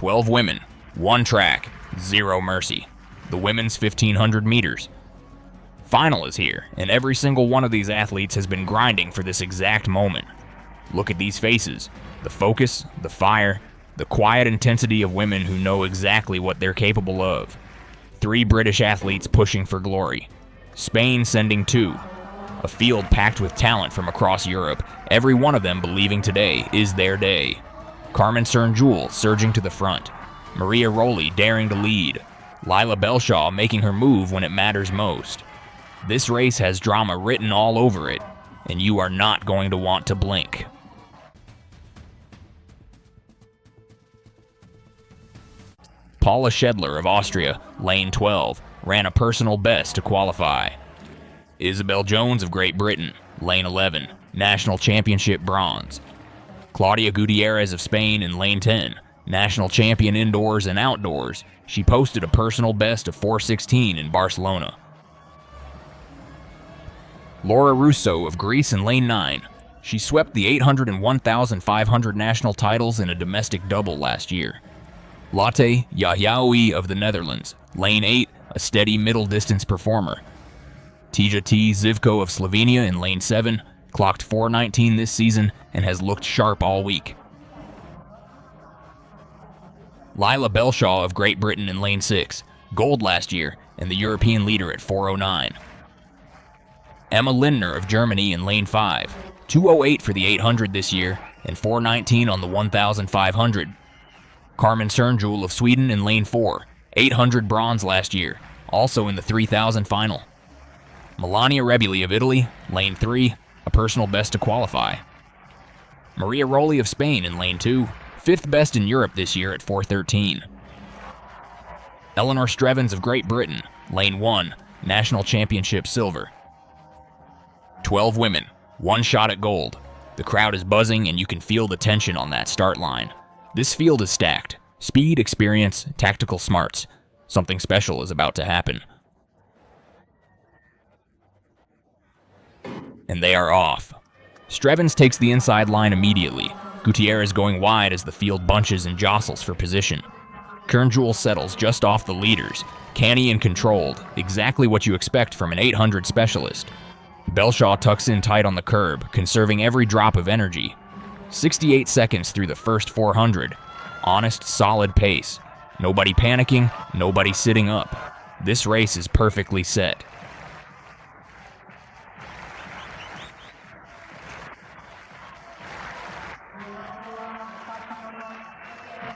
12 women, 1 track, 0 mercy. The women's 1500 meters. Final is here, and every single one of these athletes has been grinding for this exact moment. Look at these faces, the focus, the fire, the quiet intensity of women who know exactly what they're capable of. 3 British athletes pushing for glory. Spain sending 2. A field packed with talent from across Europe, every one of them believing today is their day. Carmen Cernjul surging to the front. Maria Roli daring to lead. Lyla Belshaw making her move when it matters most. This race has drama written all over it, and you are not going to want to blink. Paula Schedler of Austria, lane 12, ran a personal best to qualify. Isabel Jones of Great Britain, lane 11, national championship bronze. Claudia Gutierrez of Spain in lane 10, national champion indoors and outdoors. She posted a personal best of 4:16 in Barcelona. Laura Russo of Greece in lane 9. She swept the 800 and 1,500 national titles in a domestic double last year. Lotte Yahyaoui of the Netherlands, lane 8, a steady middle distance performer. Tija T. Zivko of Slovenia in lane 7, clocked 4:19 this season and has looked sharp all week. Lyla Belshaw of Great Britain in lane 6, gold last year and the European leader at 4:09. Emma Lindner of Germany in lane 5, 2:08 for the 800 this year and 4:19 on the 1,500. Carmen Cernjul of Sweden in lane 4, 800 bronze last year, also in the 3,000 final. Melania Rebili of Italy, lane 3, a personal best to qualify. Maria Roli of Spain in lane 2, 5th best in Europe this year at 4:13. Eleanor Strevens of Great Britain, lane 1, national championship silver. 12 women, 1 shot at gold. The crowd is buzzing and you can feel the tension on that start line. This field is stacked. Speed, experience, tactical smarts. Something special is about to happen. And they are off. Strevens takes the inside line immediately. Gutierrez going wide as the field bunches and jostles for position. Cernjul settles just off the leaders. Canny and controlled, exactly what you expect from an 800 specialist. Belshaw tucks in tight on the curb, conserving every drop of energy. 68 seconds through the first 400. Honest, solid pace. Nobody panicking, nobody sitting up. This race is perfectly set.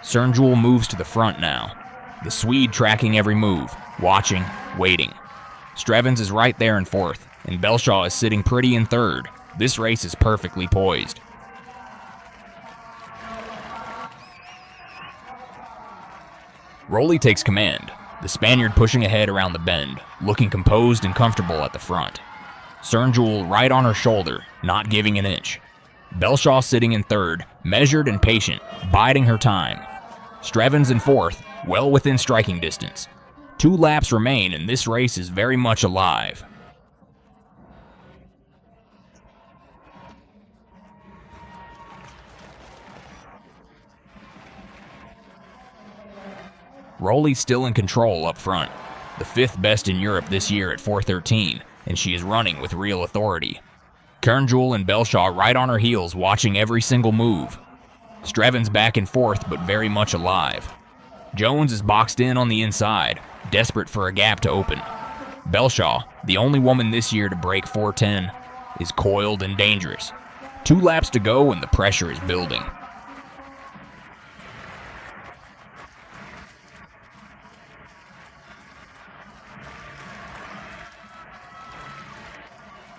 Cernjul moves to the front now. The Swede tracking every move, watching, waiting. Strevens is right there in 4th, and Belshaw is sitting pretty in 3rd. This race is perfectly poised. Roli takes command, the Spaniard pushing ahead around the bend, looking composed and comfortable at the front. Cernjul right on her shoulder, not giving an inch. Belshaw sitting in 3rd, measured and patient, biding her time. Strevens in 4th, well within striking distance. 2 laps remain and this race is very much alive. Roli's still in control up front, the 5th best in Europe this year at 4:13, and she is running with real authority. Cernjul and Belshaw right on her heels watching every single move. Strevens back in 4th but very much alive. Jones is boxed in on the inside, desperate for a gap to open. Belshaw, the only woman this year to break 4:10, is coiled and dangerous. 2 laps to go and the pressure is building.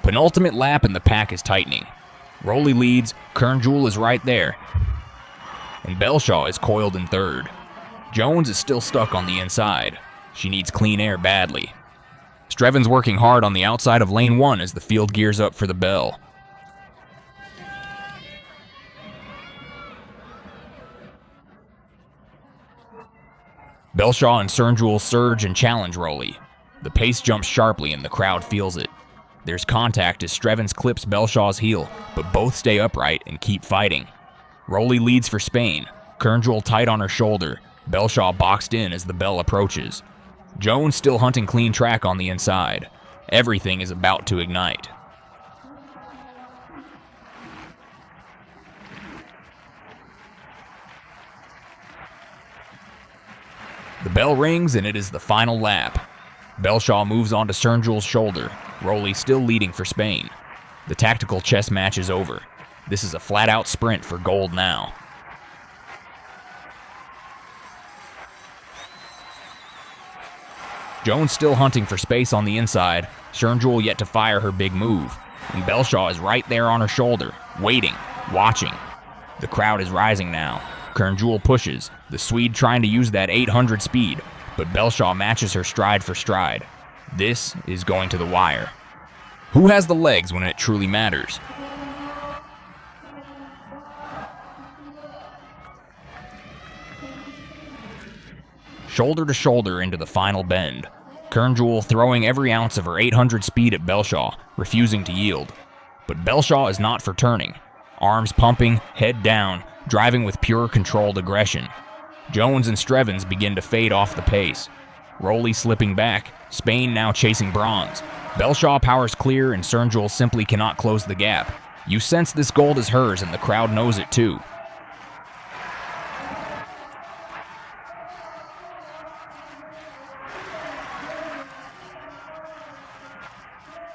Penultimate lap and the pack is tightening. Roli leads, Cernjul is right there, and Belshaw is coiled in 3rd. Jones is still stuck on the inside. She needs clean air badly. Strevens working hard on the outside of lane 1 as the field gears up for the bell. Belshaw and Cernjul surge and challenge Roli. The pace jumps sharply and the crowd feels it. There's contact as Strevens clips Belshaw's heel, but both stay upright and keep fighting. Roli leads for Spain, Cernjul tight on her shoulder, Belshaw boxed in as the bell approaches. Jones still hunting clean track on the inside. Everything is about to ignite. The bell rings and it is the final lap. Belshaw moves on to Cernjul's shoulder, Rolly still leading for Spain. The tactical chess match is over. This is a flat-out sprint for gold now. Jones still hunting for space on the inside, Cernjul yet to fire her big move, and Belshaw is right there on her shoulder, waiting, watching. The crowd is rising now. Cernjul pushes, the Swede trying to use that 800 speed, but Belshaw matches her stride for stride. This is going to the wire. Who has the legs when it truly matters? Shoulder to shoulder into the final bend. Cernjul throwing every ounce of her 800 speed at Belshaw, refusing to yield. But Belshaw is not for turning. Arms pumping, head down, driving with pure controlled aggression. Jones and Strevens begin to fade off the pace. Rolly slipping back, Spain now chasing bronze. Belshaw powers clear and Cernjul simply cannot close the gap. You sense this gold is hers and the crowd knows it too.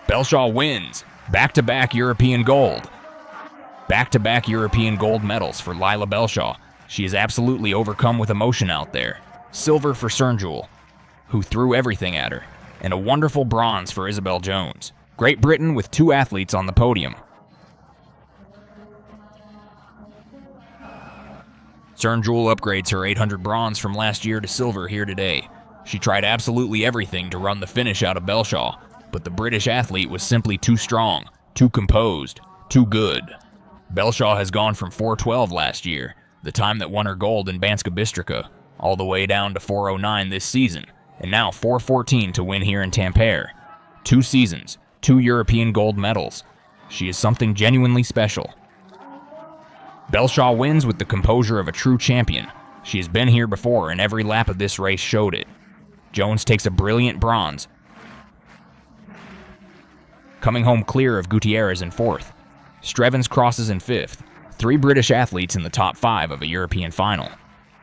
Belshaw wins. Back-to-back European gold. Back-to-back European gold medals for Lyla Belshaw. She is absolutely overcome with emotion out there. Silver for Cernjul, who threw everything at her, and a wonderful bronze for Isabel Jones. Great Britain with 2 athletes on the podium. Cernjul upgrades her 800 bronze from last year to silver here today. She tried absolutely everything to run the finish out of Belshaw, but the British athlete was simply too strong, too composed, too good. Belshaw has gone from 4:12 last year, the time that won her gold in Banska Bystrica, all the way down to 4:09 this season, and now 4:14 to win here in Tampere. 2 seasons, 2 European gold medals. She is something genuinely special. Belshaw wins with the composure of a true champion. She has been here before and every lap of this race showed it. Jones takes a brilliant bronze, coming home clear of Gutierrez in 4th. Strevens crosses in 5th. 3 British athletes in the top 5 of a European final.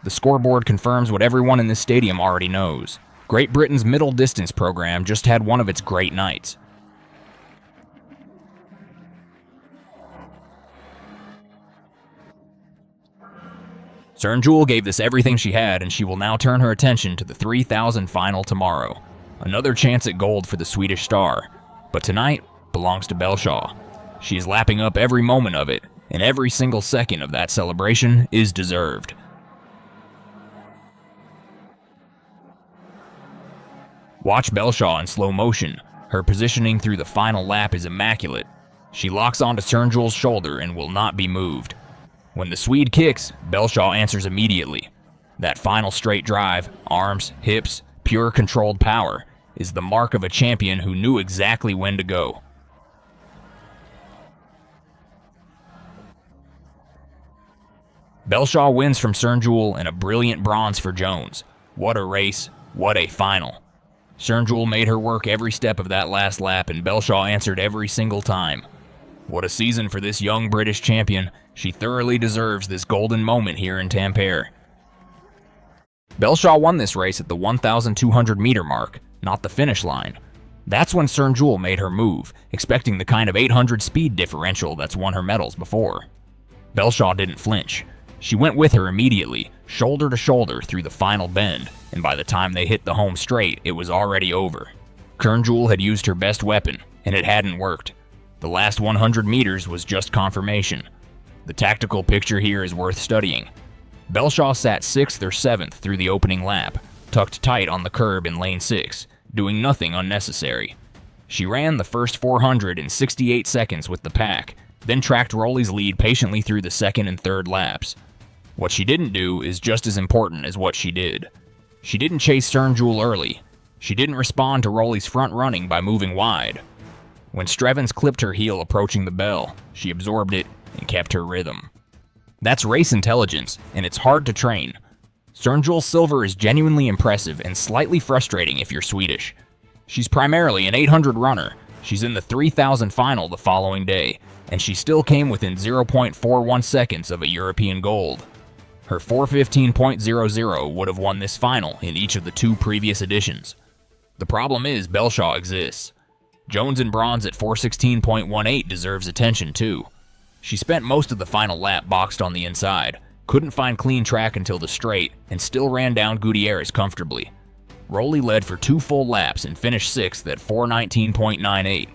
The scoreboard confirms what everyone in this stadium already knows. Great Britain's middle distance program just had one of its great nights. Cernjul gave this everything she had, and she will now turn her attention to the 3,000 final tomorrow. Another chance at gold for the Swedish star. But tonight belongs to Belshaw. She is lapping up every moment of it, and every single second of that celebration is deserved. Watch Belshaw in slow motion. Her positioning through the final lap is immaculate. She locks onto Cernjul's shoulder and will not be moved. When the Swede kicks, Belshaw answers immediately. That final straight drive, arms, hips, pure controlled power, is the mark of a champion who knew exactly when to go. Belshaw wins from Cernjul and a brilliant bronze for Jones. What a race, what a final. Cernjul made her work every step of that last lap and Belshaw answered every single time. What a season for this young British champion. She thoroughly deserves this golden moment here in Tampere. Belshaw won this race at the 1,200 meter mark, not the finish line. That's when Cernjul made her move, expecting the kind of 800 speed differential that's won her medals before. Belshaw didn't flinch. She went with her immediately, shoulder to shoulder through the final bend, and by the time they hit the home straight, it was already over. Cernjul had used her best weapon, and it hadn't worked. The last 100 meters was just confirmation. The tactical picture here is worth studying. Belshaw sat 6th or 7th through the opening lap, tucked tight on the curb in lane 6, doing nothing unnecessary. She ran the first 400 in 68 seconds with the pack, then tracked Rolly's lead patiently through the 2nd and 3rd laps. What she didn't do is just as important as what she did. She didn't chase Cernjul early. She didn't respond to Rolly's front running by moving wide. When Strevens clipped her heel approaching the bell, she absorbed it and kept her rhythm. That's race intelligence, and it's hard to train. Cernjul's silver is genuinely impressive and slightly frustrating if you're Swedish. She's primarily an 800 runner. She's in the 3000 final the following day, and she still came within 0.41 seconds of a European gold. Her 4:15.00 would have won this final in each of the 2 previous editions. The problem is Belshaw exists. Jones in bronze at 4:16.18 deserves attention too. She spent most of the final lap boxed on the inside, couldn't find clean track until the straight, and still ran down Gutierrez comfortably. Rowley led for 2 full laps and finished 6th at 4:19.98.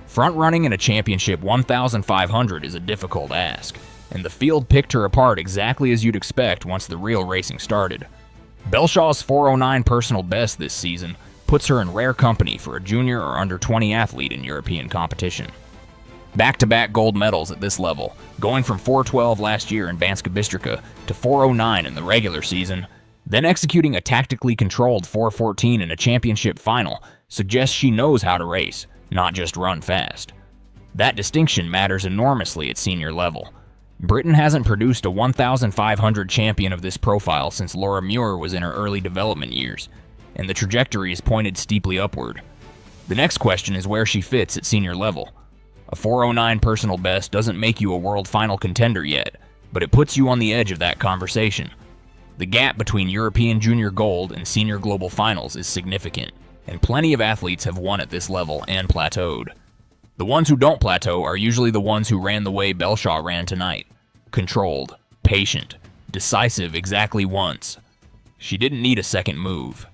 Front running in a championship 1,500 is a difficult ask, and the field picked her apart exactly as you'd expect once the real racing started. Belshaw's 4:09 personal best this season puts her in rare company for a junior or under 20 athlete in European competition. Back-to-back gold medals at this level, going from 4:12 last year in Banska Bystrica to 4:09 in the regular season, then executing a tactically controlled 4:14 in a championship final, suggests she knows how to race, not just run fast. That distinction matters enormously at senior level. Britain hasn't produced a 1,500 champion of this profile since Laura Muir was in her early development years, and the trajectory is pointed steeply upward. The next question is where she fits at senior level. A 4:09 personal best doesn't make you a world final contender yet, but it puts you on the edge of that conversation. The gap between European Junior Gold and Senior Global Finals is significant, and plenty of athletes have won at this level and plateaued. The ones who don't plateau are usually the ones who ran the way Belshaw ran tonight. Controlled, patient, decisive exactly once. She didn't need a second move.